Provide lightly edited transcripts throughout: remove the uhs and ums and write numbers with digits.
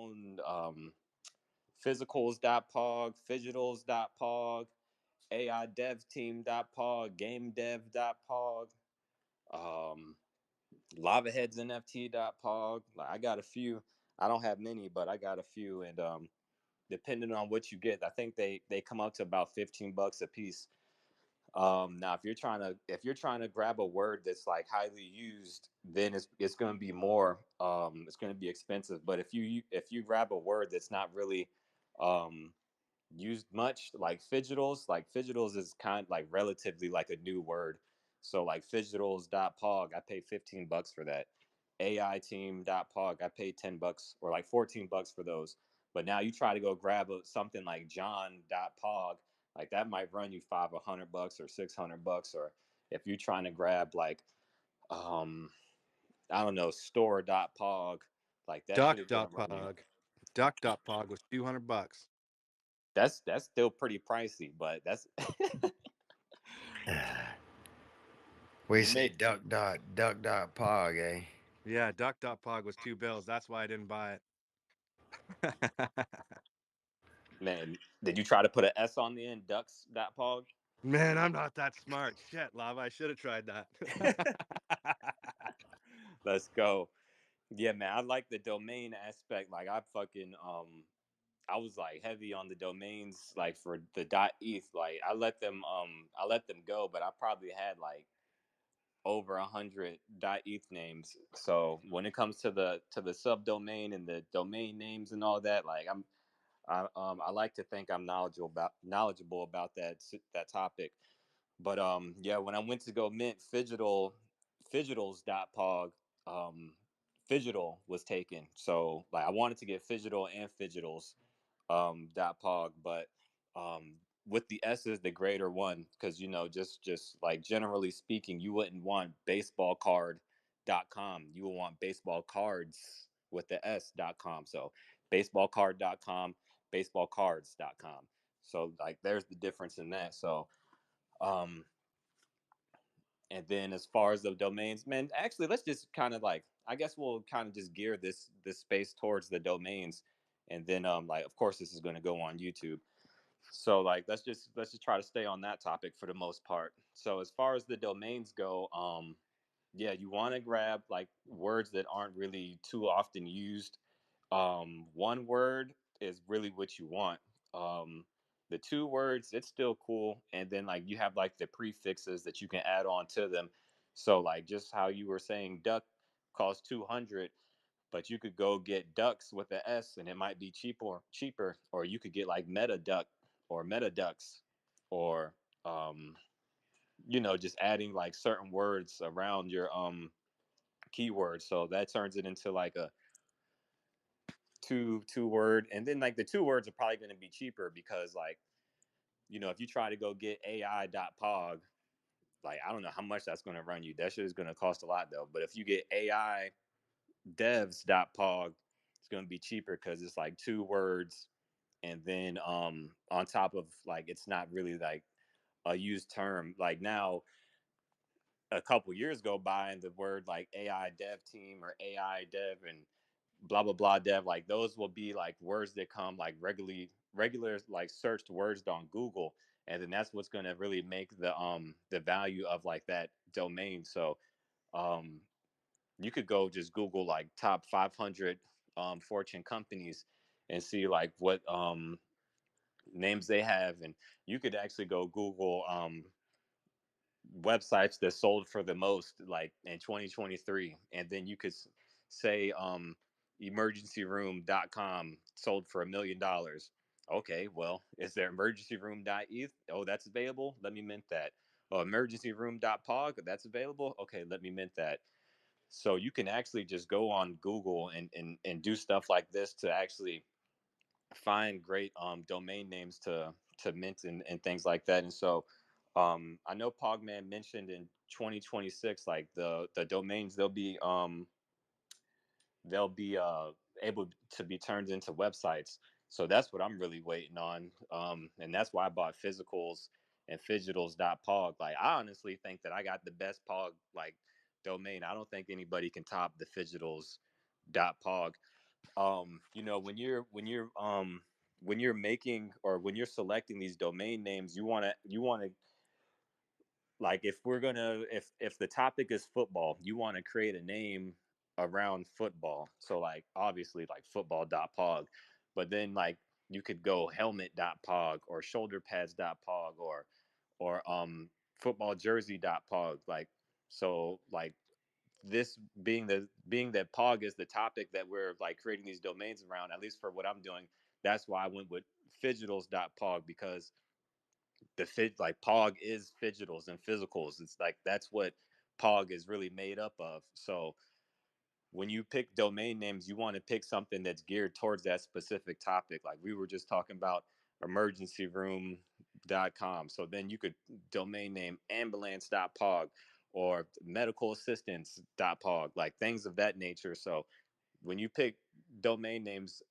own physicals.pog, fidgetals.pog, aidevteam.pog, gamedev.pog, um, lavaheadsnft.pog. Like I got a few. I don't have many, but I got a few, and depending on what you get, I think they come up to about $15 a piece. Now, if you're trying to grab a word that's like highly used, then it's going to be more. It's going to be expensive. But if you grab a word that's not really um, used much, like fidgetals is kind of like relatively like a new word. So like fidgetals.pog, I pay $15 for that. AI team.pog, I paid $10 or like $14 for those. But now you try to go grab something like john.pog, like that might run you $500 or $600. Or if you're trying to grab like um I don't know, store.pog, like that shit is gonna run you. Duck.pog. Duck.pog was $200. That's still pretty pricey, but that's We you say may. duck dot pog, eh? Yeah, Duck.pog was $2. That's why I didn't buy it. Man, did you try to put an S on the end, ducks.pog? Man, I'm not that smart. Shit, Lava. I should have tried that. Let's go. Yeah, man, I like the domain aspect. Like I was like heavy on the domains like for the .eth. Like I let them go, but I probably had like over 100 .eth names. So when it comes to the subdomain and the domain names and all that, like I like to think I'm knowledgeable about that topic. But yeah, when I went to go mint fidgetals.pog, um, Fidgetal was taken. So like I wanted to get Fidgetal and Fidgetals .pog, but with the S is the greater one because just like generally speaking, you wouldn't want baseballcard.com. You would want baseball cards with the S.com. So baseballcard.com, baseballcards.com. So like there's the difference in that. So um and then as far as the domains, man, actually let's just kind of like I guess we'll kind of just gear this space towards the domains. And then like of course this is going to go on YouTube. So like let's just try to stay on that topic for the most part. So as far as the domains go, yeah, you want to grab like words that aren't really too often used. One word is really what you want. The two words, it's still cool, and then like you have like the prefixes that you can add on to them. So like just how you were saying, duck costs 200, but you could go get ducks with the S, and it might be cheaper, or you could get like meta duck or meta ducks, or um, just adding like certain words around your keywords. So that turns it into like a two word, and then like the two words are probably going to be cheaper because like if you try to go get ai.pog, like I don't know how much that's going to run you. That shit is going to cost a lot though. But if you get ai devs.pog, it's going to be cheaper because it's like two words, and then on top of like it's not really like a used term. Like now a couple years go by and the word like AI dev team or AI dev and blah blah blah dev, like those will be like words that come like regular like searched words on Google, and then that's what's going to really make the value of like that domain. So um you could go just Google like top 500 Fortune companies and see like what names they have, and you could actually go Google websites that sold for the most like in 2023, and then you could say emergencyroom.com sold for $1 million. Okay, well, is there emergencyroom.eth? Oh, that's available, let me mint that. Oh, emergencyroom.pog, that's available, okay, let me mint that. So you can actually just go on Google and do stuff like this to actually find great domain names to mint and things like that. And so I know Pogman mentioned in 2026, like the domains they'll be able to be turned into websites. So that's what I'm really waiting on, and that's why I bought physicals and fidgetals.pog. Like I honestly think that I got the best pog like domain. I don't think anybody can top the fidgetals.pog. You know, when you're making or when you're selecting these domain names, you want to like if we're gonna if the topic is football, you want to create a name around football. So like obviously like football.pog, but then like you could go helmet.pog or shoulderpads.pog or football jersey.pog. Like so like this being that pog is the topic that we're like creating these domains around, at least for what I'm doing. That's why I went with fidgetals.pog, because the fit like pog is fidgetals and physicals. It's like that's what pog is really made up of. So when you pick domain names, you want to pick something that's geared towards that specific topic. Like we were just talking about emergencyroom.com. So then you could domain name ambulance.pog or medical assistance.pog, like things of that nature. So when you pick domain names,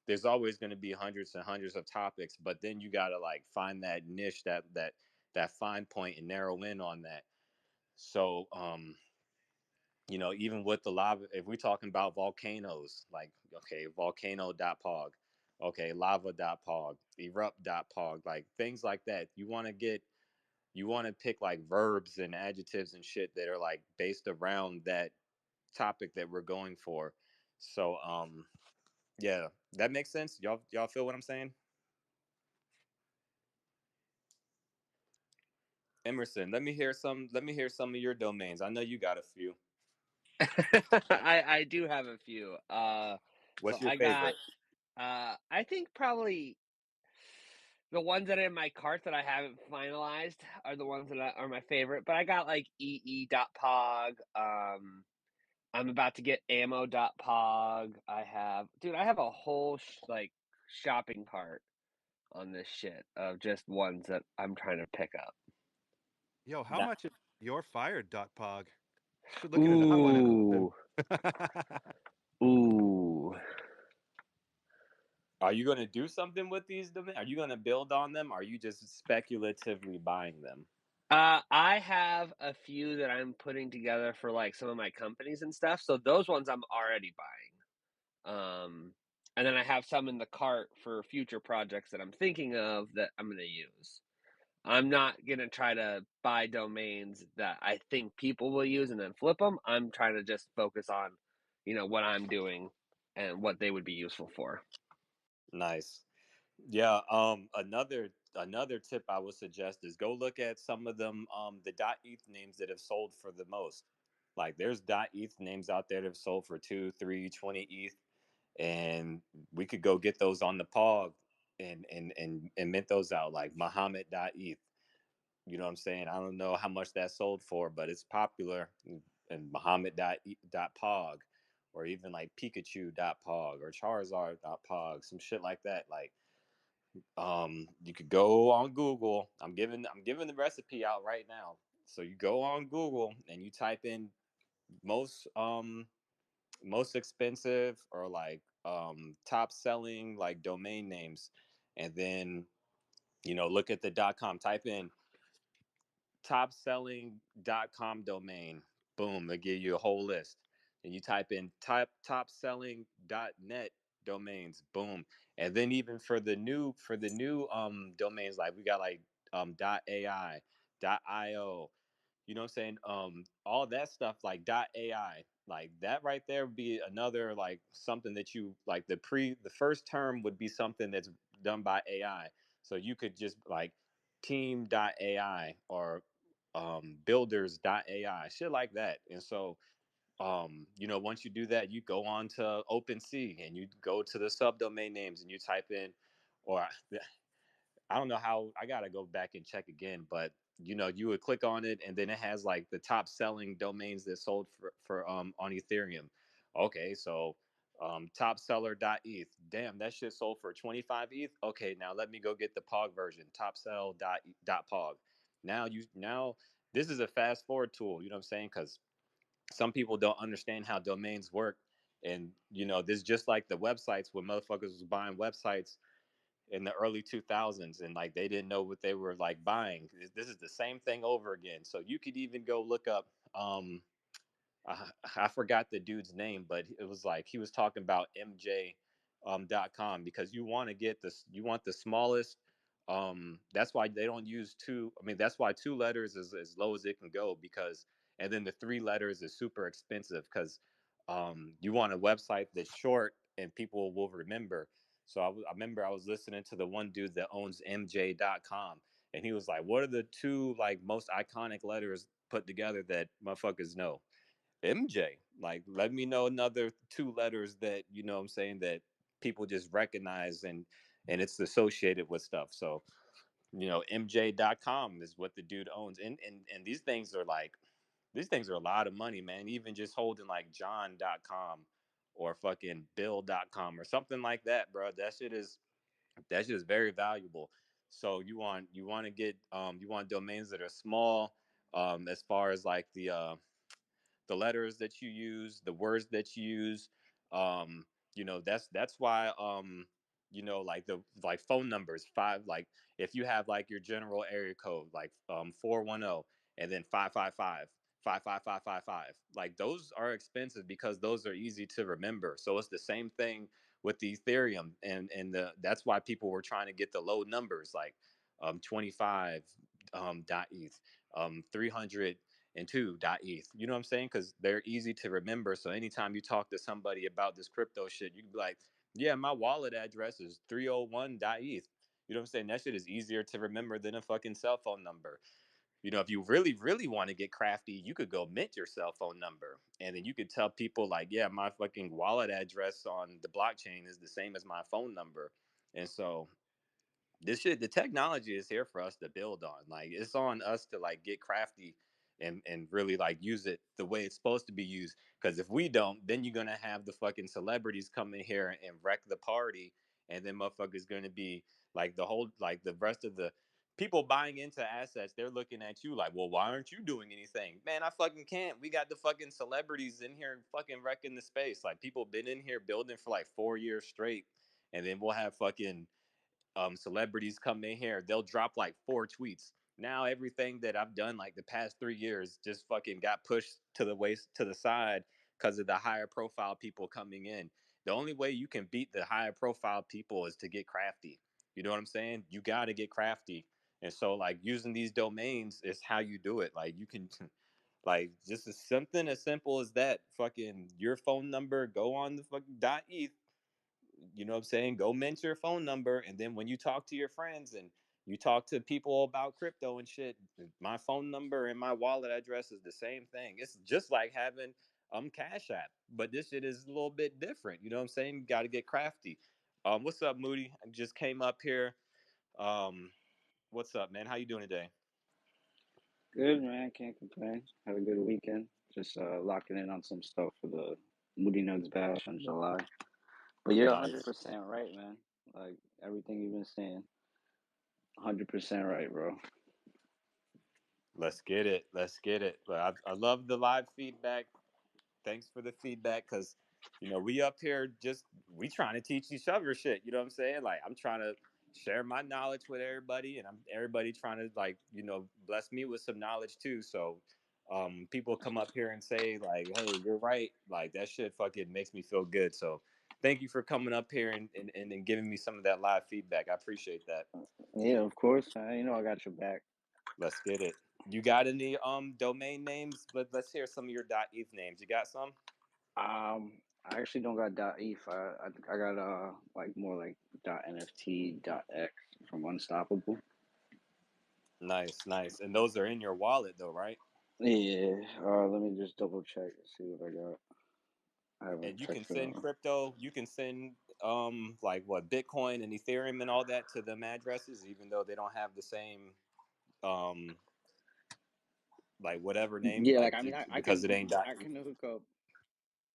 there's always going to be hundreds and hundreds of topics, but then you got to like find that niche, that fine point, and narrow in on that. So you know, even with the lava, if we're talking about volcanoes, like okay, volcano.pog, okay, lava.pog, erupt.pog, like things like that. You want to pick like verbs and adjectives and shit that are like based around that topic that we're going for. So yeah, that makes sense. Y'all feel what I'm saying? Emerson, let me hear some of your domains. I know you got a few. I do have a few. So What's your I got favorite? I think probably the ones that are in my cart that I haven't finalized are the ones that are my favorite. But I got like ee.pog. I'm about to get ammo.pog. I have a whole like shopping cart on this shit of just ones that I'm trying to pick up. Yo, how Now, much is your fired.pog? Should look into that one in Ooh, ooh. are you going to do something with these domains? Are you going to build on them? Or are you just speculatively buying them? I have a few that I'm putting together for like some of my companies and stuff. So those ones I'm already buying. And then I have some in the cart for future projects that I'm thinking of that I'm going to use. I'm not going to try to buy domains that I think people will use and then flip them. I'm trying to just focus on, what I'm doing and what they would be useful for. Nice. Yeah, another tip I would suggest is go look at some of them the .eth names that have sold for the most. Like there's .eth names out there that have sold for 2, 3, 20 ETH, and we could go get those on the pog and mint those out like Muhammad.eth. You know what I'm saying? I don't know how much that sold for, but it's popular. And Muhammad.pog or even like Pikachu.pog or Charizard.pog, some shit like that. Like you could go on Google. I'm giving the recipe out right now. So you go on Google and you type in most expensive or like top selling like domain names, and then look at the .com. Type in top selling.com domain. Boom, they give you a whole list. And you type in top selling.net domains. Boom. And then even for the new domains, like we got like .ai, .io, you know what I'm saying? All that stuff like .ai, like that right there would be another like something that you like the first term would be something that's done by AI. So you could just like team.ai or builders.ai, shit like that. And so once you do that, you go on to OpenSea and you go to the subdomain names and you type in, or I don't know how, I gotta go back and check again, but you would click on it and then it has like the top selling domains that sold for on Ethereum. Okay, so topseller.eth. Damn, that shit sold for 25 ETH. Okay, now let me go get the POG version, topsell.pog. Now this is a fast forward tool, you know what I'm saying? Because some people don't understand how domains work. And this just like the websites when motherfuckers was buying websites in the early 2000s and like they didn't know what they were like buying. This is the same thing over again. So you could even go look up I forgot the dude's name, but it was like he was talking about MJ.com because you want to get this, you want the smallest. That's why they don't use two. I mean, that's why two letters is as low as it can go because, and then the three letters is super expensive because you want a website that's short and people will remember. So I remember I was listening to the one dude that owns MJ.com, and he was like, "What are the two like most iconic letters put together that motherfuckers know?" MJ. Like, let me know another two letters that you know what I'm saying that people just recognize and it's associated with stuff. So, MJ.com is what the dude owns. And these things are a lot of money, man. Even just holding like John.com or fucking Bill.com or something like that, bro. That shit is very valuable. So you want to get you want domains that are small as far as like the letters that you use, the words that you use. That's why like the like phone numbers five, like if you have like your general area code like 410 and then 555 55555, like those are expensive because those are easy to remember. So it's the same thing with the Ethereum and that's why people were trying to get the low numbers like 25 dot ETH 300 and two.eth. You know what I'm saying? Because they're easy to remember. So anytime you talk to somebody about this crypto shit, you can be like, yeah, my wallet address is 301.eth. You know what I'm saying? That shit is easier to remember than a fucking cell phone number. If you really, really want to get crafty, you could go mint your cell phone number. And then you could tell people, like, yeah, my fucking wallet address on the blockchain is the same as my phone number. And so the technology is here for us to build on. Like it's on us to like get crafty and really like use it the way it's supposed to be used. Because if we don't, then you're gonna have the fucking celebrities come in here and wreck the party, and then motherfuckers gonna be like the rest of the people buying into assets. They're looking at you like, well, why aren't you doing anything? Man, I fucking can't. We got the fucking celebrities in here fucking wrecking the space. Like people been in here building for like 4 years straight, and then we'll have fucking celebrities come in here, they'll drop like 4 tweets. Now everything that I've done like the past 3 years just fucking got pushed to the waist to the side because of the higher profile people coming in. The only way you can beat the higher profile people is to get crafty. You know what I'm saying? You got to get crafty. And so like using these domains is how you do it. Like you can like just as something as simple as that. Fucking your phone number, go on the fucking .eth, you know what I'm saying? Go mint your phone number. And then when you talk to your friends and you talk to people about crypto and shit, my phone number and my wallet address is the same thing. It's just like having Cash App, but this shit is a little bit different. You know what I'm saying? You got to get crafty. What's up, Moody? I just came up here. Um, what's up, man? How you doing today? Good, man. Can't complain. Had a good weekend. Just locking in on some stuff for the Moody Nugs Bash in July. But you're Nice. 100% right, man. Like everything you've been saying, 100% right, bro. Let's get it. Let's get it. But I love the live feedback. Thanks for the feedback because we up here just we trying to teach each other shit. You know what I'm saying? Like I'm trying to share my knowledge with everybody, and I'm everybody trying to like bless me with some knowledge too. So people come up here and say like, hey, you're right, like that shit fucking makes me feel good. So thank you for coming up here and giving me some of that live feedback. I appreciate that. Yeah, of course, man. You know I got your back. Let's get it. You got any domain names? Let's hear some of your .eth names. You got some? I actually don't got .eth. I got like more like .nft, .x from Unstoppable. Nice, nice. And those are in your wallet though, right? Yeah. Let me just double check and see what I got. I haven't And you can checked it send out. crypto, you can send like what Bitcoin and Ethereum and all that to them addresses, even though they don't have the same um like whatever name, Yeah, like like I mean, I because can it ain't I can hook up.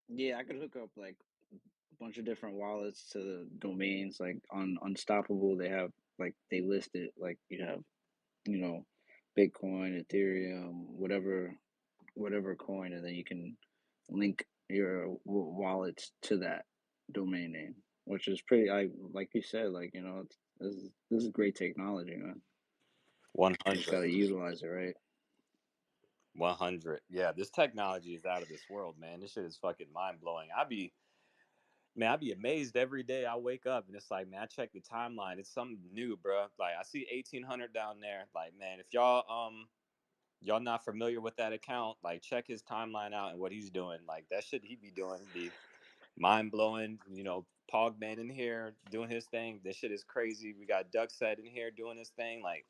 Yeah, I could hook up like a bunch of different wallets to the domains. Like on Unstoppable, they have like they list it like you have you know Bitcoin, Ethereum, whatever coin, and then you can link your wallets to that domain name, which is pretty. I like you said, like this is great technology, man. You just 100. got to utilize it right. 100. Yeah, this technology is out of this world, man. This shit is fucking mind blowing. I be amazed every day I wake up and it's like, man, I check the timeline. It's something new, bro. Like I see 1800 down there. Like, man, if y'all not familiar with that account, like check his timeline out and what he's doing. Like that shit he be doing be mind blowing. Pog Man in here doing his thing. This shit is crazy. We got Duck Set in here doing his thing. Like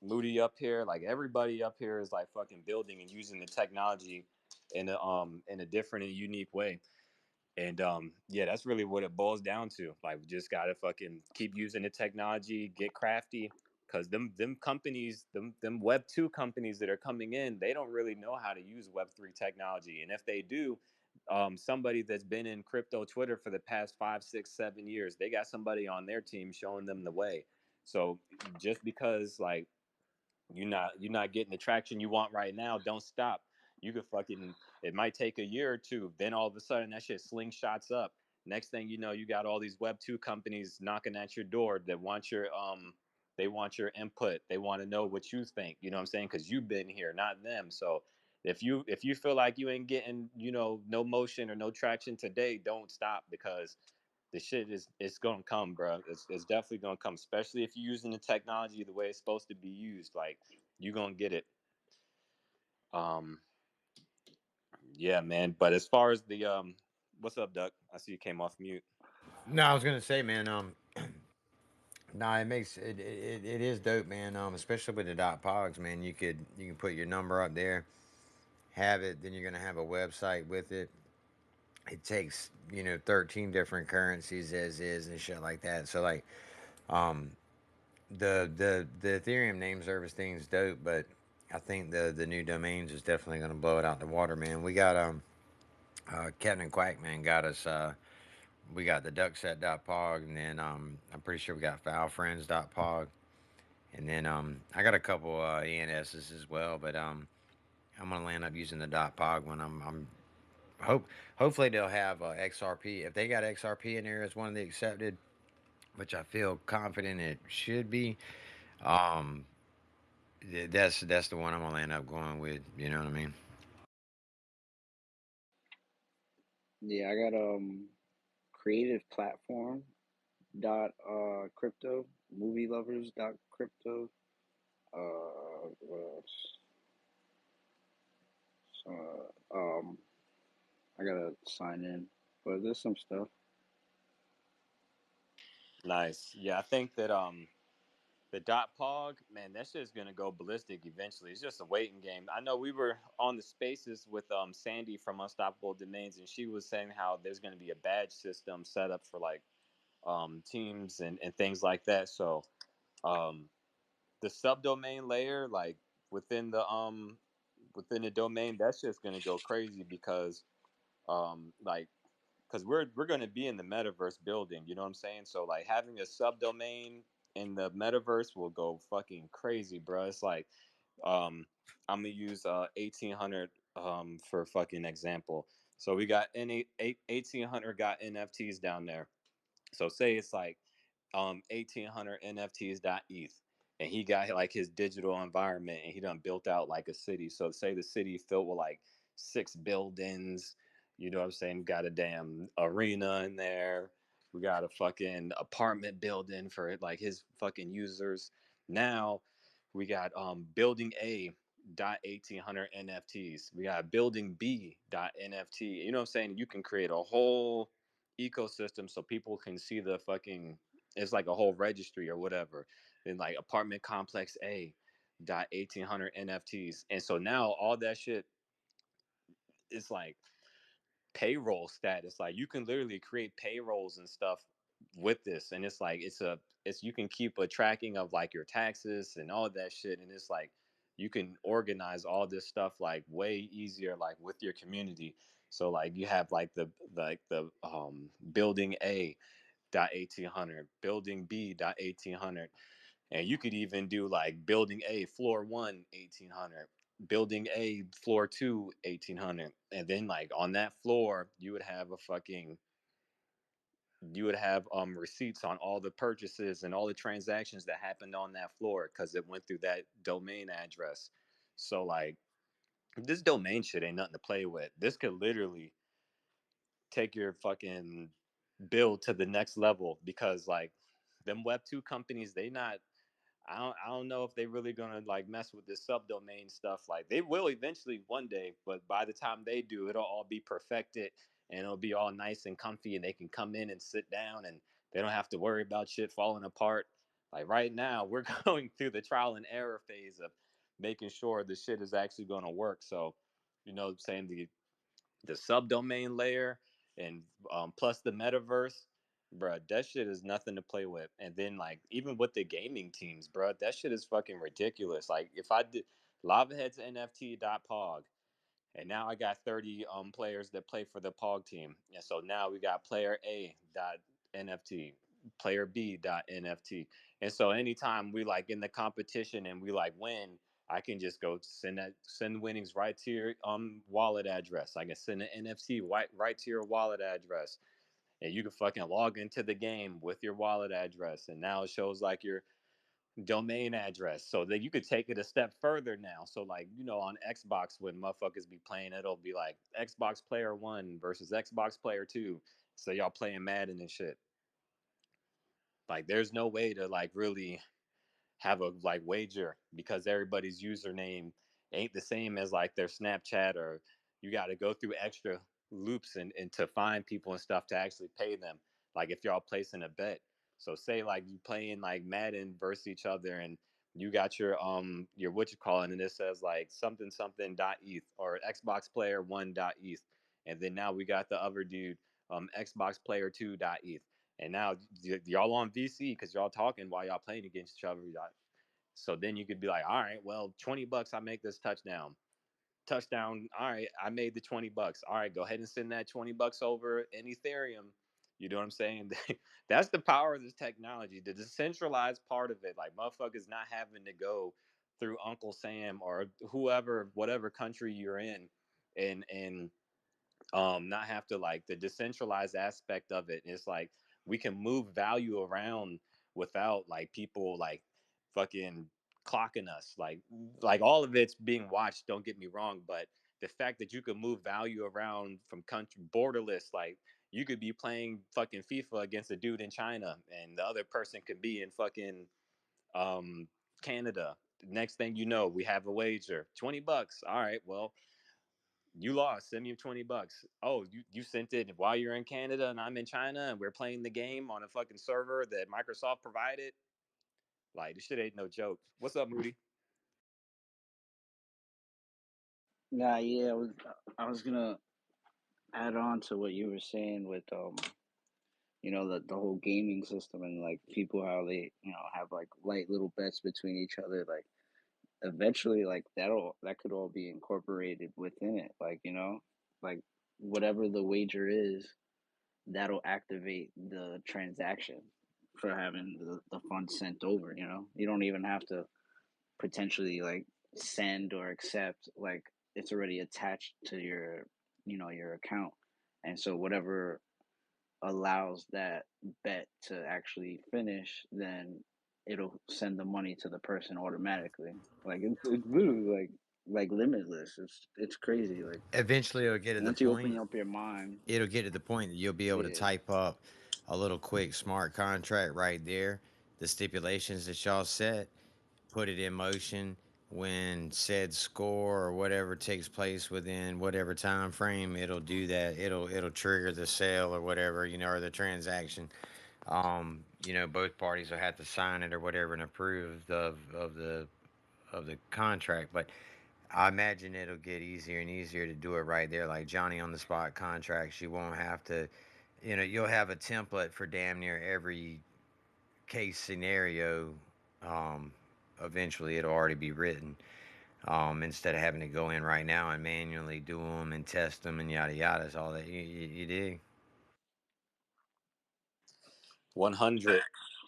Moody up here, like everybody up here is like fucking building and using the technology in a different and unique way. And yeah, that's really what it boils down to. Like we just gotta fucking keep using the technology, get crafty, because them companies, them Web 2 companies that are coming in, they don't really know how to use Web 3 technology. And if they do, somebody that's been in crypto Twitter for the past 5, 6, 7 years, they got somebody on their team showing them the way. So just because like you're not getting the traction you want right now, don't stop. You could fucking, it might take a year or two, then all of a sudden that shit slingshots up. Next thing you know, you got all these Web 2 companies knocking at your door that want your they want your input. They want to know what you think. You know what I'm saying? Because you've been here, not them. So if you feel like you ain't getting, no motion or no traction today, don't stop, because the shit is, it's gonna come, bro. It's definitely gonna come, especially if you're using the technology the way it's supposed to be used. Like you're gonna get it. Um, yeah, man. But as far as the what's up, Duck? I see you came off mute. No, I was gonna say, man. No, it makes it is dope, man. Especially with the dot pogs, man. You can put your number up there, have it. Then you're gonna have a website with it. It takes 13 different currencies as is and shit like that. So like, um, the Ethereum name service thing is dope, but I think the new domains is definitely gonna blow it out the water, man. We got Captain Quackman got us. We got the duckset.pog, and then I'm pretty sure we got foulfriends.pog, and then I got a couple ENSs as well, but I'm gonna land up using the .pog when I'm hope hopefully they'll have XRP. If they got XRP in there as one of the accepted, which I feel confident it should be, um, that's the one I'm gonna land up going with. You know what I mean? Yeah, I got creative platform dot crypto, movie lovers dot crypto. What else? I gotta sign in, but there's some stuff. Nice. Yeah, I think that the dot pog, man, that shit's gonna go ballistic eventually. It's just a waiting game. I know we were on the spaces with Sandy from Unstoppable Domains, and she was saying how there's gonna be a badge system set up for like teams and things like that. So um the subdomain layer, like within the domain, that's just gonna go crazy because like because we're going to be in the metaverse building, you know what I'm saying? So like having a subdomain in the metaverse will go fucking crazy, bro. It's like um I'm gonna use 1800 for fucking example. So we got 1800 got NFTs down there. So say it's like 1800 NFTs dot ETH, and he got like his digital environment, and he done built out like a city. So say the city filled with like 6 buildings. You know what I'm saying? Got a damn arena in there. We got a fucking apartment building for like his fucking users. Now we got building A dot 1800 NFTs. We got building B dot NFT. You know what I'm saying? You can create a whole ecosystem so people can see the fucking, it's like a whole registry or whatever. Then like apartment complex A dot 1800 NFTs. And so now all that shit is like payroll status. Like you can literally create payrolls and stuff with this. And it's like it's you can keep a tracking of like your taxes and all that shit. And it's like you can organize all this stuff like way easier like with your community. So like you have like the building A dot 1800, building B dot 1800, and you could even do like building A floor 1 1800, building A floor 2 1800, and then like on that floor you would have receipts on all the purchases and all the transactions that happened on that floor because it went through that domain address. So like this domain shit ain't nothing to play with. This could literally take your fucking build to the next level because like them Web2 companies, they not. I don't know if they really gonna like mess with this subdomain stuff. Like they will eventually one day, but by the time they do, it'll all be perfected and it'll be all nice and comfy, and they can come in and sit down and they don't have to worry about shit falling apart. Like right now, we're going through the trial and error phase of making sure the shit is actually gonna work. So, you know, saying the subdomain layer and plus the metaverse, bruh, that shit is nothing to play with. And then like even with the gaming teams, bruh, that shit is fucking ridiculous. Like if I did Lavaheads NFT.pog, and now I got 30 players that play for the Pog team. And so now we got player A dot NFT, player B dot NFT. And so anytime we like in the competition and we like win, I can just go send winnings right to your wallet address. I can send an NFT right to your wallet address. And you can fucking log into the game with your wallet address. And now it shows like your domain address so that you could take it a step further now. So like, you know, on Xbox when motherfuckers be playing, it'll be like Xbox player 1 versus Xbox player 2. So y'all playing Madden and shit. Like there's no way to like really have a like wager because everybody's username ain't the same as like their Snapchat, or you got to go through extra loops and to find people and stuff to actually pay them. Like if y'all placing a bet, so say like you playing like Madden versus each other, and you got your what you call it, and it says like something something dot eth or Xbox player 1 dot eth, and then now we got the other dude Xbox player 2 dot eth, and now y'all on VC because y'all talking while y'all playing against each other. So then you could be like, all right, well, $20, I make this touchdown. Touchdown. All right, I made the $20. All right, go ahead and send that $20 over in Ethereum. You know what I'm saying? That's the power of this technology, the decentralized part of it. Like motherfuckers not having to go through Uncle Sam or whoever, whatever country you're in, and not have to like the decentralized aspect of it. It's like we can move value around without like people like fucking clocking us, like all of it's being watched, don't get me wrong, but the fact that you can move value around from country borderless, like you could be playing fucking FIFA against a dude in China and the other person could be in fucking um Canada. Next thing you know, we have a wager, $20. All right, well, you lost. Send me $20. Oh, you sent it while you're in Canada and I'm in China and we're playing the game on a fucking server that Microsoft provided. Like this shit ain't no joke. What's up, Moody? Nah, yeah, I was gonna add on to what you were saying with the whole gaming system and like people how they have like light little bets between each other. Like eventually, like that could all be incorporated within it. Like like whatever the wager is, that'll activate the transaction for having the funds sent over. You don't even have to potentially like send or accept. Like it's already attached to your account, and so whatever allows that bet to actually finish, then it'll send the money to the person automatically. Like it's literally like limitless. It's crazy. Like Eventually, it'll get to the once you open point. up your mind, It'll get to the point that you'll be able to yeah. type up a little quick smart contract right there, the stipulations that y'all set, put it in motion when said score or whatever takes place within whatever time frame. It'll do that. It'll trigger the sale or whatever, or the transaction. Both parties will have to sign it or whatever and approve of the contract. But I imagine it'll get easier and easier to do it right there, like Johnny on the spot contracts. You won't have to, you'll have a template for damn near every case scenario. Um, Eventually, it'll already be written, instead of having to go in right now and manually do them and test them and yada yada. All that you dig. 100.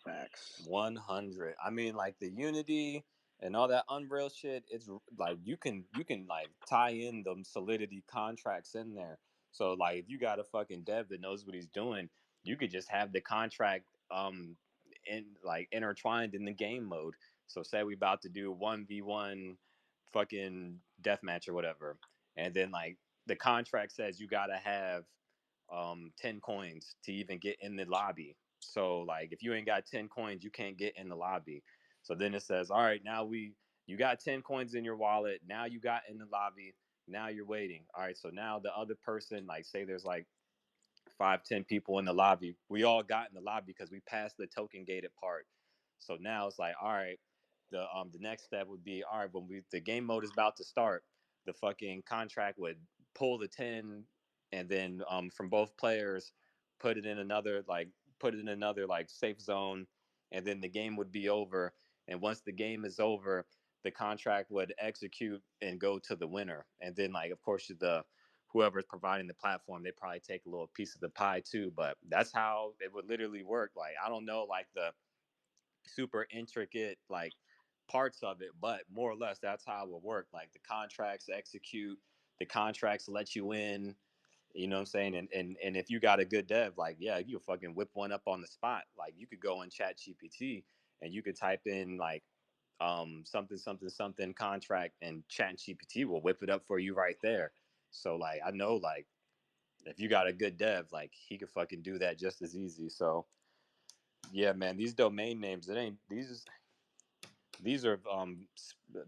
Facts. 100. I mean, like the Unity and all that Unreal shit. It's like you can like tie in them Solidity contracts in there. So like if you got a fucking dev that knows what he's doing, you could just have the contract in like intertwined in the game mode. So say we about to do 1v1 fucking death match or whatever, and then like the contract says you gotta have 10 coins to even get in the lobby. So like if you ain't got 10 coins, you can't get in the lobby. So then it says, all right, now you got 10 coins in your wallet. Now you got in the lobby. Now you're waiting. All right, so now the other person, like say there's like 5, 10 people in the lobby. We all got in the lobby because we passed the token gated part. So now it's like, all right, the next step would be, all right, when the game mode is about to start, the fucking contract would pull the 10, and then from both players, put it in another like safe zone, and then the game would be over. And once the game is over, the contract would execute and go to the winner. And then like of course the whoever's providing the platform, they probably take a little piece of the pie too. But that's how it would literally work. Like I don't know like the super intricate like parts of it, but more or less that's how it would work. Like the contracts execute, the contracts let you in. You know what I'm saying? And if you got a good dev, like yeah, you fucking whip one up on the spot. Like you could go in Chat GPT and you could type in like something something something contract, and Chat GPT will whip it up for you right there. So like I know like if you got a good dev, like he could fucking do that just as easy. So yeah, man, these domain names, it ain't these are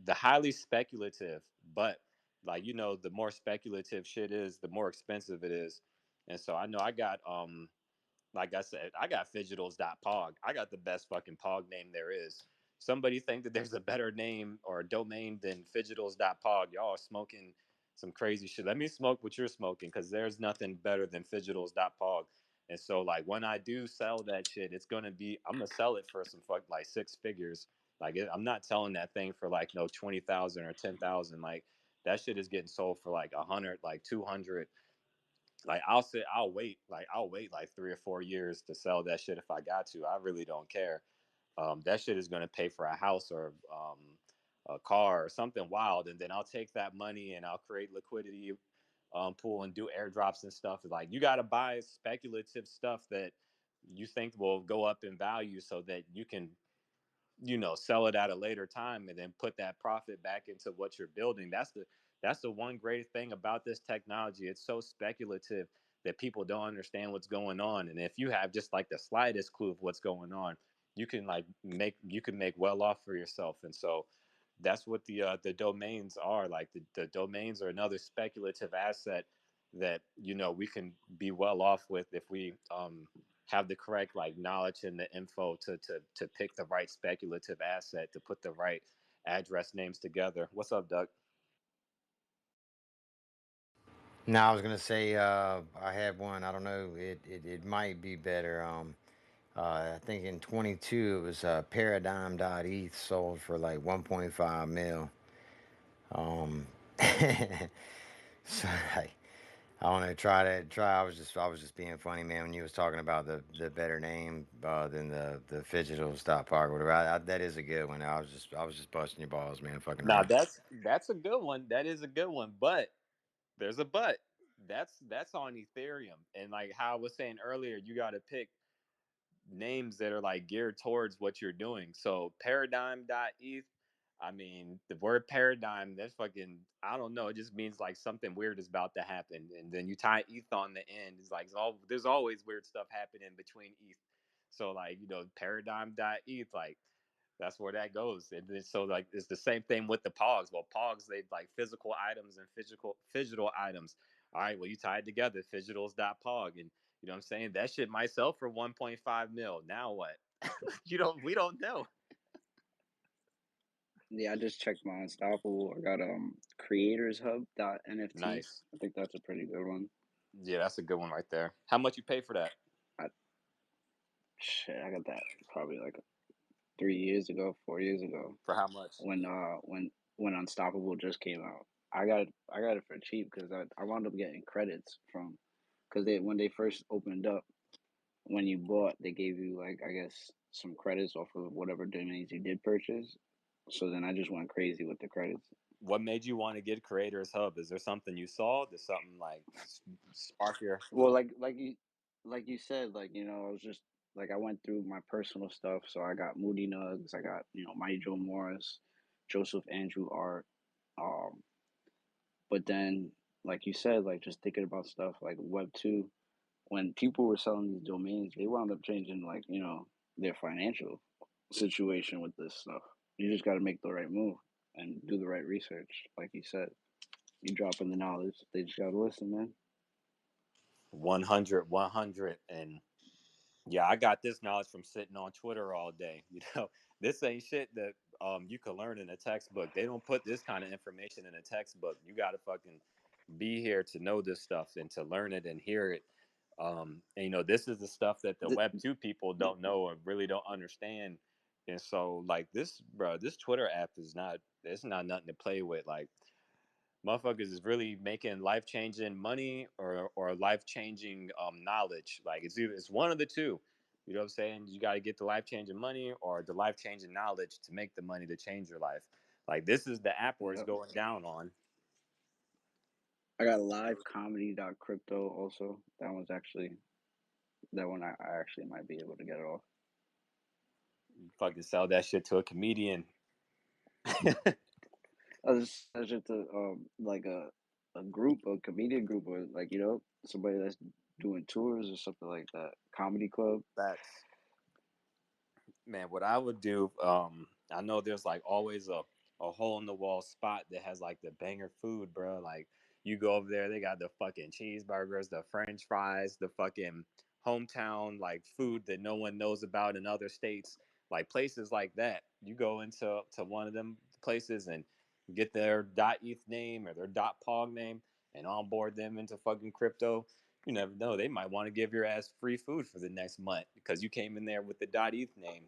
the highly speculative, but like the more speculative shit is, the more expensive it is. And so I know I got like I said, I got Fidgetals.pog. I got the best fucking pog name there is. Somebody think that there's a better name or a domain than Fidgetals.pog. Y'all are smoking some crazy shit. Let me smoke what you're smoking, because there's nothing better than Fidgetals.pog. And so like when I do sell that shit, I'm gonna sell it for some fuck like 6 figures. Like I'm not selling that thing for like no 20,000 or 10,000. Like that shit is getting sold for like 100, like 200. Like I'll wait like 3 or 4 years to sell that shit if I got to. I really don't care. That shit is gonna pay for a house or a car or something wild, and then I'll take that money and I'll create liquidity pool and do airdrops and stuff. Like you gotta buy speculative stuff that you think will go up in value so that you can sell it at a later time and then put that profit back into what you're building. That's the one great thing about this technology. It's so speculative that people don't understand what's going on, and if you have just like the slightest clue of what's going on, you can make well off for yourself. And so that's what the domains are. Like the domains are another speculative asset that we can be well off with if we have the correct like knowledge and the info to pick the right speculative asset, to put the right address names together. What's up, Doug? No, I was gonna say I had one. I don't know. It might be better. I think in 22 it was Paradigm.eth sold for like 1.5 mil. Um, so I want to try. I was just being funny, man. When you was talking about the better name than the Fidgetal Stop Park or whatever. That is a good one. I was just busting your balls, man. Fucking Now around. that's a good one. That is a good one, but there's a but. That's on Ethereum, and like how I was saying earlier, you got to pick names that are like geared towards what you're doing. So paradigm.eth, I mean, the word paradigm, that's fucking, I don't know, it just means like something weird is about to happen. And then you tie ETH on the end. It's like there's always weird stuff happening between ETH. So like, paradigm.eth, like that's where that goes. And then so like it's the same thing with the pogs. Well, pogs, they like physical items and physical items. All right, well, you tie it together, physicals.pog, and you know what I'm saying? That shit might sell for 1.5 mil. Now what? We don't know. Yeah, I just checked my Unstoppable. I got creatorshub.nft. Nice. I think that's a pretty good one. Yeah, that's a good one right there. How much you pay for that? I Shit, I got that probably like 3 years ago, 4 years ago, For how much? when Unstoppable just came out. I got it for cheap because I wound up getting credits from, because when they first opened up, when you bought, they gave you like, I guess, some credits off of whatever domains you did purchase. So then I just went crazy with the credits. What made you want to get Creators Hub? Is there something you saw? There's something like spark your Well, like you said, like, I was just like, I went through my personal stuff. So I got Moody Nugs, I got, Michael Morris, Joseph Andrew Art, Um, but then, like you said, like just thinking about stuff like Web 2, when people were selling these domains, they wound up changing like their financial situation with this stuff. You just got to make the right move and do the right research, like you said. You drop in the knowledge, they just got to listen, man. 100, 100. And yeah, I got this knowledge from sitting on Twitter all day. This ain't shit that you could learn in a textbook. They don't put this kind of information in a textbook. You got to fucking be here to know this stuff and to learn it and hear it. And this is the stuff that the Th- Web 2 people don't know or really don't understand. And so, like this, bro, this Twitter app is not. It's not nothing to play with. Like motherfuckers is really making life changing money or life changing knowledge. Like it's one of the two. You know what I'm saying? You got to get the life changing money or the life changing knowledge to make the money to change your life. Like this is the app where it's Yep. going down on. I got livecomedy.crypto also. That one I actually might be able to get it off. Fucking sell that shit to a comedian. I was just like a group, a comedian group, or like somebody that's doing tours or something like that. Comedy club. Facts. Man, what I would do, I know there's like always a hole in the wall spot that has like the banger food, bro. Like you go over there, they got the fucking cheeseburgers, the French fries, the fucking hometown like food that no one knows about in other states. Like places like that. You go into one of them places and get their .eth name or their .pog name and onboard them into fucking crypto. You never know. They might want to give your ass free food for the next month because you came in there with the .eth name.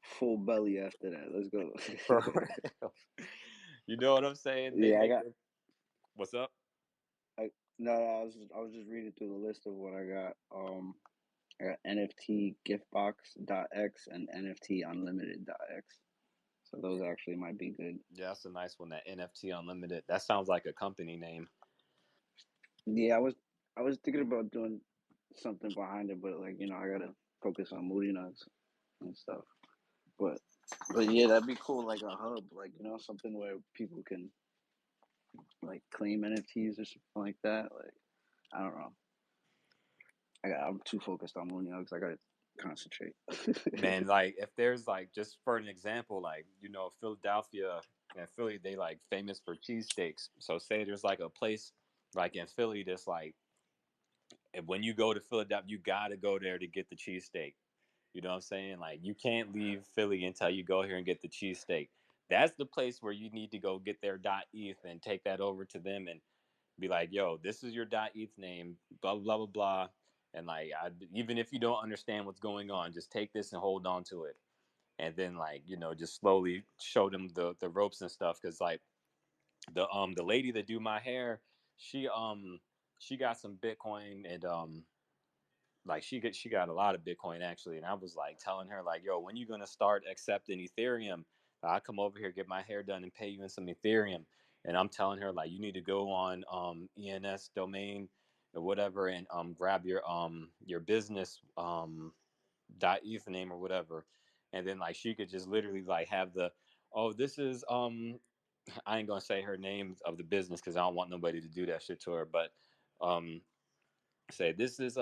Full belly after that. Let's go. For real. You know what I'm saying? They Yeah, I make got. it. What's up? I no, no, I was just reading through the list of what I got. I got NFT giftbox.x and NFT unlimited.x. So those actually might be good. Yeah, that's a nice one. That NFT Unlimited. That sounds like a company name. Yeah, I was thinking about doing something behind it, but like I gotta focus on Moody Nuts and stuff. But but yeah, that'd be cool, like a hub, like something where people can like claim NFTs or something like that. Like I don't know. I'm too focused on Moody Nuts. I gotta concentrate. Man, like if there's like just for an example, like Philadelphia and Philly, they like famous for cheesesteaks. So say there's like a place like in Philly that's like, and when you go to Philadelphia, you gotta go there to get the cheesesteak. You know what I'm saying? Like you can't leave Philly until you go here and get the cheesesteak. That's the place where you need to go get their .eth and take that over to them and be like, "Yo, this is your .eth name, blah blah blah blah." And like, even if you don't understand what's going on, just take this and hold on to it, and then like just slowly show them the ropes and stuff. Because like the lady that do my hair, she she got some Bitcoin and like she got a lot of Bitcoin actually, and I was like telling her like, yo, when you gonna start accepting Ethereum? I come over here, get my hair done, and pay you in some Ethereum. And I'm telling her like, you need to go on ENS domain or whatever, and grab your business .eth name or whatever, and then like she could just literally like have the, oh, this is I ain't gonna say her name of the business because I don't want nobody to do that shit to her, but um say this is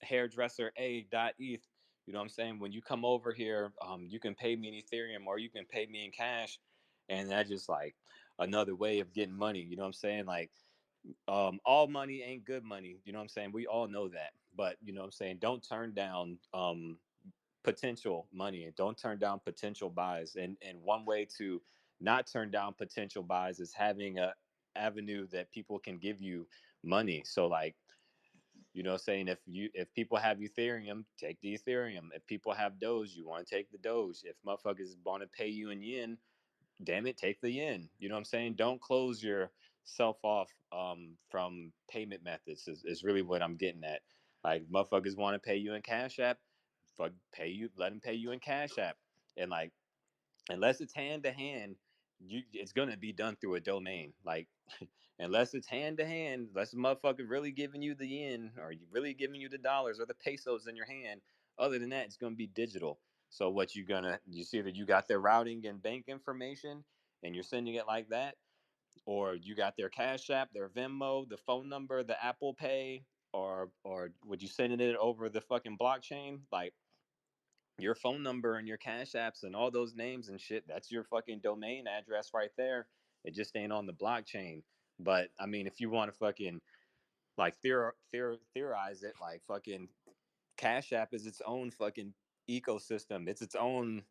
hairdresser a.eth. You know what I'm saying? When you come over here, you can pay me in Ethereum or you can pay me in cash. And that's just like another way of getting money. You know what I'm saying? Like all money ain't good money. You know what I'm saying? We all know that. But you know what I'm saying? Don't turn down potential money and don't turn down potential buys. And one way to not turn down potential buys is having a avenue that people can give you money. So like, you know, saying if people have Ethereum, take the Ethereum. If people have Doge, you want to take the Doge. If motherfuckers want to pay you in yen, damn it, take the yen. You know what I'm saying? Don't close yourself off from payment methods. Is really what I'm getting at. Like motherfuckers want to pay you in Cash App, fuck pay you, let them pay you in Cash App, and like unless it's hand to hand, it's gonna be done through a domain. Like unless it's hand to hand, unless a motherfucker really giving you the yen or really giving you the dollars or the pesos in your hand. Other than that, it's gonna be digital. So what you see that you got their routing and bank information, and you're sending it like that, or you got their Cash App, their Venmo, the phone number, the Apple Pay, or would you sending it over the fucking blockchain? Like your phone number and your Cash Apps and all those names and shit, that's your fucking domain address right there. It just ain't on the blockchain. But I mean, if you want to fucking like theorize it, like fucking Cash App is its own fucking ecosystem. It's its own,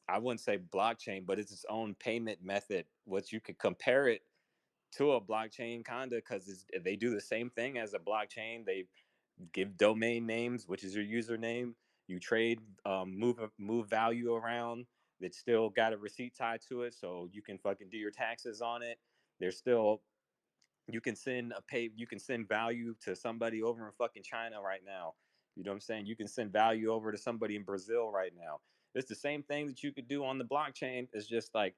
I wouldn't say blockchain, but it's its own payment method, which you could compare it to a blockchain kinda, because they do the same thing as a blockchain. They give domain names, which is your username. You trade, move value around. That's still got a receipt tied to it, so you can fucking do your taxes on it. There's still, you can send value to somebody over in fucking China right now. You know what I'm saying? You can send value over to somebody in Brazil right now. It's the same thing that you could do on the blockchain. It's just like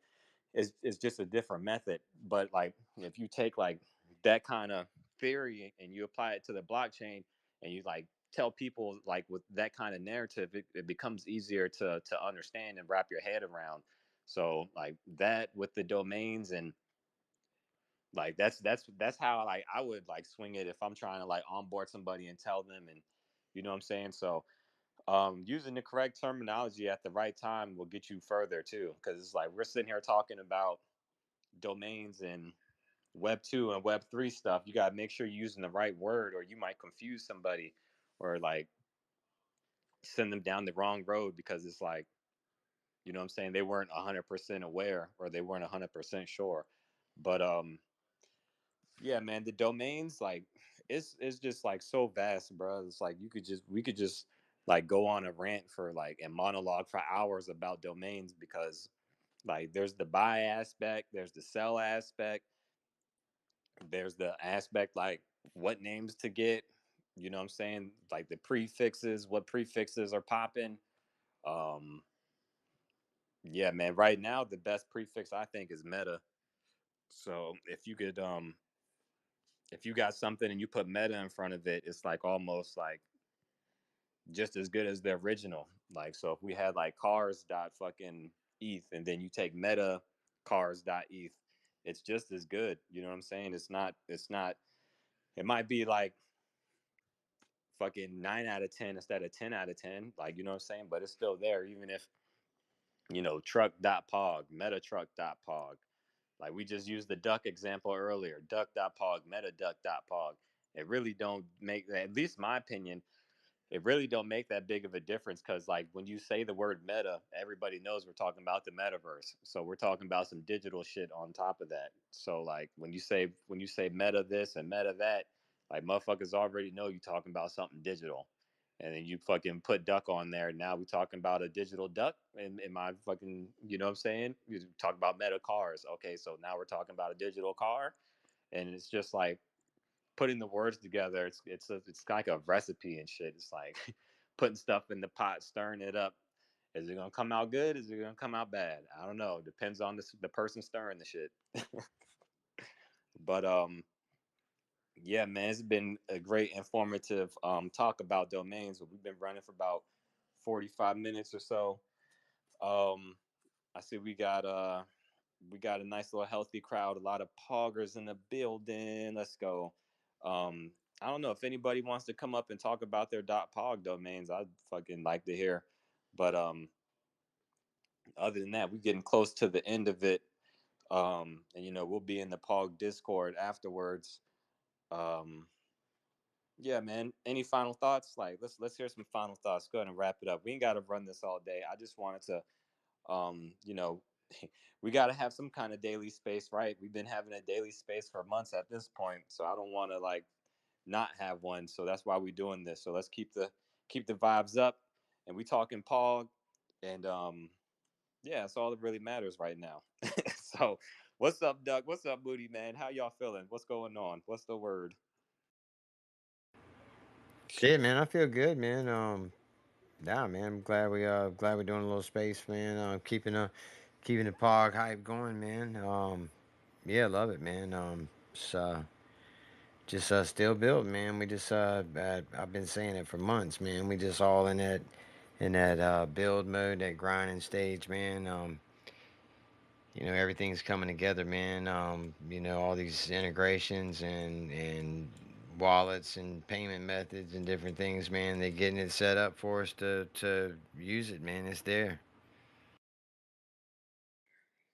it's just a different method. But like if you take like that kind of theory and you apply it to the blockchain and you like tell people like with that kind of narrative, it becomes easier to understand and wrap your head around. So like that with the domains and like that's how like I would like swing it if I'm trying to like onboard somebody and tell them, and you know what I'm saying. So using the correct terminology at the right time will get you further too, because it's like we're sitting here talking about domains and web 2 and web 3 stuff. You got to make sure you're using the right word or you might confuse somebody or like send them down the wrong road because it's like, you know what I'm saying, they weren't 100% aware or they weren't 100% sure. But yeah, man, the domains like it's just like so vast, bro. It's like we could just like go on a rant for like and monologue for hours about domains because like there's the buy aspect, there's the sell aspect, there's the aspect like what names to get, you know what I'm saying? Like the prefixes, what prefixes are popping. Um yeah, man, right now the best prefix I think is meta. So if you got something and you put meta in front of it, it's like almost like just as good as the original. Like so if we had like cars dot fucking eth and then you take meta cars dot eth, it's just as good. You know what I'm saying? It's not it might be like fucking 9 out of 10 instead of 10 out of 10. Like, you know what I'm saying? But it's still there, even if, truck.pog, meta truck.pog. Like we just used the duck example earlier, duck.pog, meta duck.pog. It really don't make, at least my opinion, it really don't make that big of a difference because like when you say the word meta, everybody knows we're talking about the metaverse. So we're talking about some digital shit on top of that. So like when you say meta this and meta that, like motherfuckers already know you talking about something digital. And then you fucking put duck on there. Now we talking about a digital duck in my fucking, you know what I'm saying? You talk about meta cars. Okay, so now we're talking about a digital car. And it's just like putting the words together. It's like a recipe and shit. It's like putting stuff in the pot, stirring it up. Is it gonna come out good? Is it gonna come out bad? I don't know. Depends on the person stirring the shit. But yeah, man, it's been a great informative talk about domains. We've been running for about 45 minutes or so. Um, I see we got a nice little healthy crowd, a lot of poggers in the building. Let's go. I don't know if anybody wants to come up and talk about their .pog domains. I'd fucking like to hear. But other than that, we're getting close to the end of it. And we'll be in the Pog Discord afterwards. Um, yeah, man. Any final thoughts? Like, let's hear some final thoughts. Go ahead and wrap it up. We ain't got to run this all day. I just wanted to um you know we got to have some kind of daily space, right? We've been having a daily space for months at this point, so I don't want to like not have one, so that's why we're doing this. So let's keep the vibes up, and we talking pog, and yeah, that's all that really matters right now. So what's up, Doug? What's up, Booty Man? How y'all feeling? What's going on? What's the word? Shit, man, I feel good, man. Nah, man, I'm glad we're doing a little space, man. Keeping the pog hype going, man. Yeah, love it, man. It's, just still building, man. We just I've been saying it for months, man. We just all in that build mode, that grinding stage, man. everything's coming together, man. All these integrations and wallets and payment methods and different things, man. They're getting it set up for us to use it, man. It's there.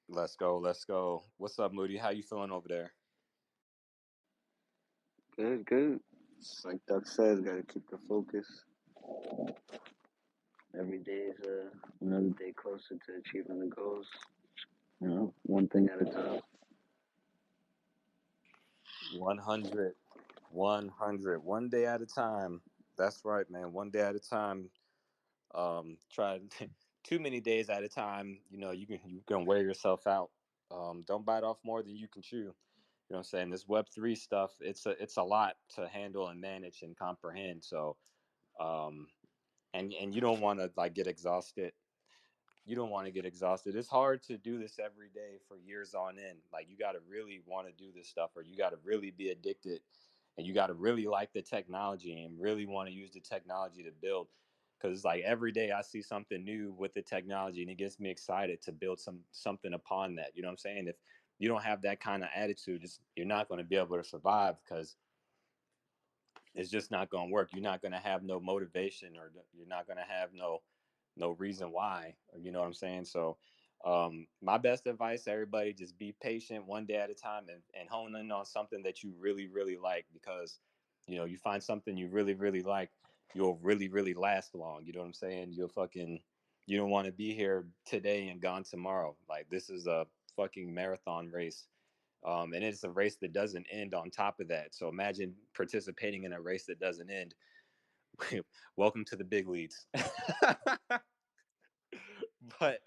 Let's go. Let's go. What's up, Moody? How you feeling over there? Good, good. It's like Doug says, got to keep the focus. Every day is another day closer to achieving the goals. One thing at a time. 100. 100. One day at a time. That's right, man. One day at a time. Try too many days at a time. You can wear yourself out. Don't bite off more than you can chew. You know what I'm saying? This Web3 stuff, it's a lot to handle and manage and comprehend. So, um, and you don't want to like get exhausted. You don't want to get exhausted. It's hard to do this every day for years on end. Like you got to really want to do this stuff, or you got to really be addicted, and you got to really like the technology and really want to use the technology to build. Because like every day I see something new with the technology, and it gets me excited to build something upon that. You know what I'm saying? If you don't have that kind of attitude, you're not going to be able to survive because it's just not going to work. You're not going to have no motivation, or you're not going to have no reason why. You know what I'm saying? So, my best advice, everybody, just be patient, one day at a time, and hone in on something that you really really like, because you find something you really really like, you'll really really last long. You know what I'm saying? You don't want to be here today and gone tomorrow. Like this is a fucking marathon race, and it's a race that doesn't end on top of that. So imagine participating in a race that doesn't end. Welcome to the big leagues. But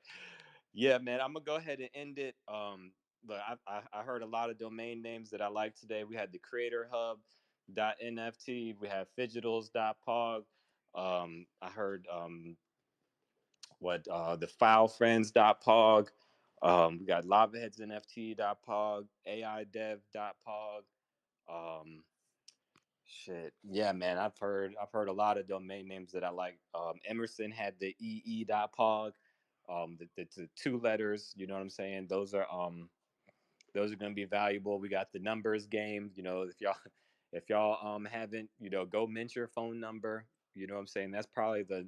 yeah, man, I'm gonna go ahead and end it. But I heard a lot of domain names that I like today. We had the Creator Hub .nft. We have Fidgetals.pog. I heard the FileFriends.pog. We got LavaHeadsNFT.pog, AIDev.pog. Um, Shit, yeah, man. I've heard a lot of domain names that I like. Emerson had the ee.pog, the two letters. You know what I'm saying? Those are going to be valuable. We got the numbers game. If y'all haven't, go mint your phone number. You know what I'm saying? That's probably the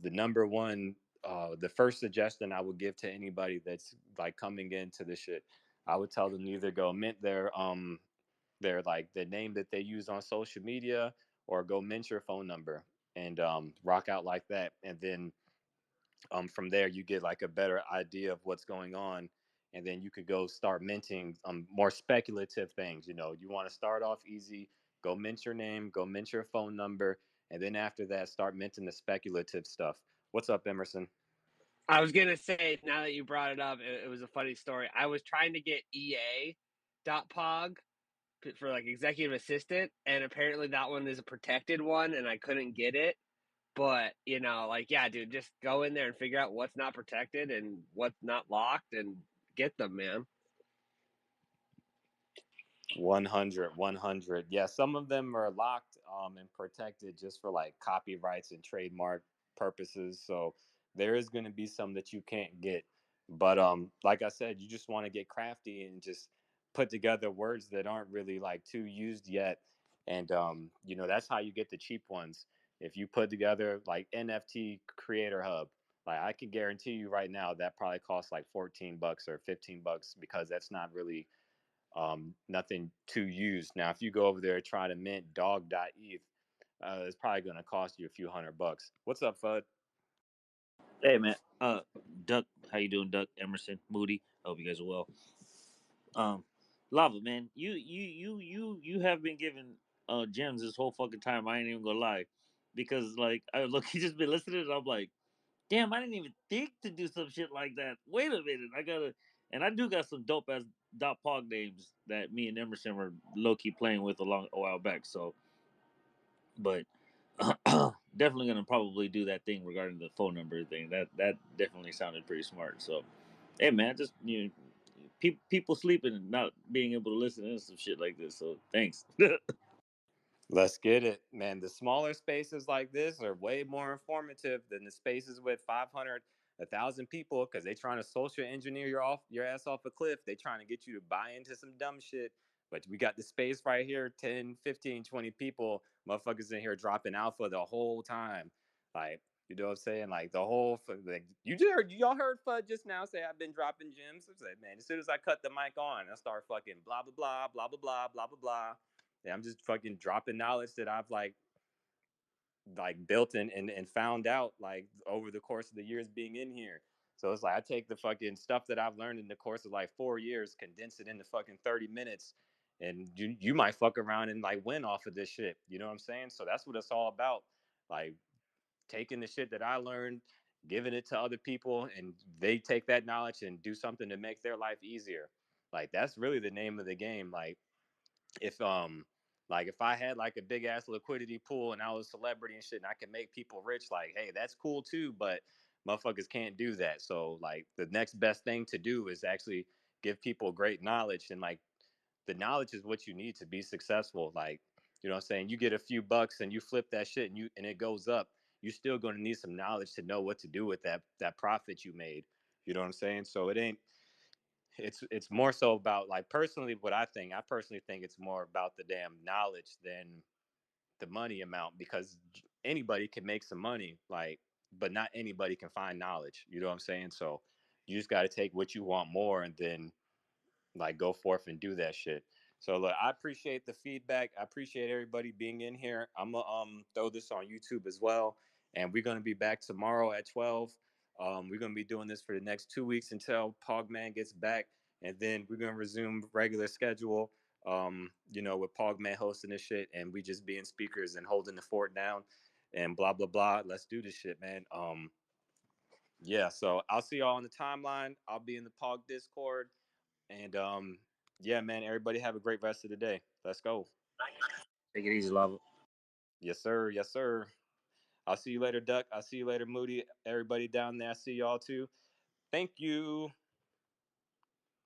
number one, the first suggestion I would give to anybody that's like coming into the shit. I would tell them to either go mint their like the name that they use on social media, or go mint your phone number and rock out like that. And then from there you get like a better idea of what's going on, and then you could go start minting more speculative things. You want to start off easy, go mint your name, go mint your phone number, and then after that start minting the speculative stuff. What's up, Emerson? I was gonna say, now that you brought it up, it was a funny story. I was trying to get EA.pog for like executive assistant, and apparently that one is a protected one, and I couldn't get it. But like, yeah, dude, just go in there and figure out what's not protected and what's not locked, and get them, man. 100. Yeah, some of them are locked and protected just for like copyrights and trademark purposes. So there is going to be some that you can't get. But like I said, you just want to get crafty and just put together words that aren't really like too used yet. And that's how you get the cheap ones. If you put together like NFT Creator Hub, like I can guarantee you right now that probably costs like $14 or $15, because that's not really nothing too used. Now, if you go over there trying to mint dog.eth, it's probably going to cost you a few $100. What's up, Fudd? Hey man, Duck, how you doing, Duck? Emerson, Moody, I hope you guys are well. Um, Lava, man, you have been giving gems this whole fucking time. I ain't even gonna lie, because like I look, he just been listening, and I'm like, damn, I didn't even think to do some shit like that. Wait a minute, and I do got some dope ass dot pog names that me and Emerson were low key playing with a while back. So, but definitely gonna probably do that thing regarding the phone number thing. That definitely sounded pretty smart. So, hey man, just people sleeping and not being able to listen to some shit like this. So thanks. Let's get it, man. The smaller spaces like this are way more informative than the spaces with 500 1,000 people because they trying to social engineer your ass off a cliff. They trying to get you to buy into some dumb shit. But we got the space right here, 10, 15, 20 people, motherfuckers in here dropping alpha the whole time. Like, you know what I'm saying? Like the whole, like y'all heard Fudd just now say I've been dropping gems. I said, man, as soon as I cut the mic on, I start fucking blah blah blah blah blah blah blah blah blah. Yeah, I'm just fucking dropping knowledge that I've like built and found out like over the course of the years being in here. So it's like I take the fucking stuff that I've learned in the course of like 4 years, condense it into fucking 30 minutes, and you might fuck around and like win off of this shit. You know what I'm saying? So that's what it's all about. Like taking the shit that I learned, giving it to other people, and they take that knowledge and do something to make their life easier. Like that's really the name of the game. Like if I had like a big ass liquidity pool and I was a celebrity and shit and I could make people rich, like, hey, that's cool too, but motherfuckers can't do that. So like the next best thing to do is actually give people great knowledge, and like the knowledge is what you need to be successful. Like, you know what I'm saying? You get a few bucks and you flip that shit and it goes up. You're still going to need some knowledge to know what to do with that profit you made. You know what I'm saying? So it ain't it's more so about like personally what I personally think it's more about the damn knowledge than the money amount, because anybody can make some money, like, but not anybody can find knowledge. You know what I'm saying? So you just got to take what you want more and then like go forth and do that shit. So look, I appreciate the feedback. I appreciate everybody being in here. I'm gonna throw this on YouTube as well, and we're gonna be back tomorrow at 12. We're gonna be doing this for the next 2 weeks until Pogman gets back, and then we're gonna resume regular schedule. With Pogman hosting this shit, and we just being speakers and holding the fort down, and blah blah blah. Let's do this shit, man. Yeah. So I'll see y'all on the timeline. I'll be in the Pog Discord. And yeah, man, everybody have a great rest of the day. Let's go. Take it easy, Lava. Yes, sir. Yes, sir. I'll see you later, Duck. I'll see you later, Moody. Everybody down there, I see y'all too. Thank you.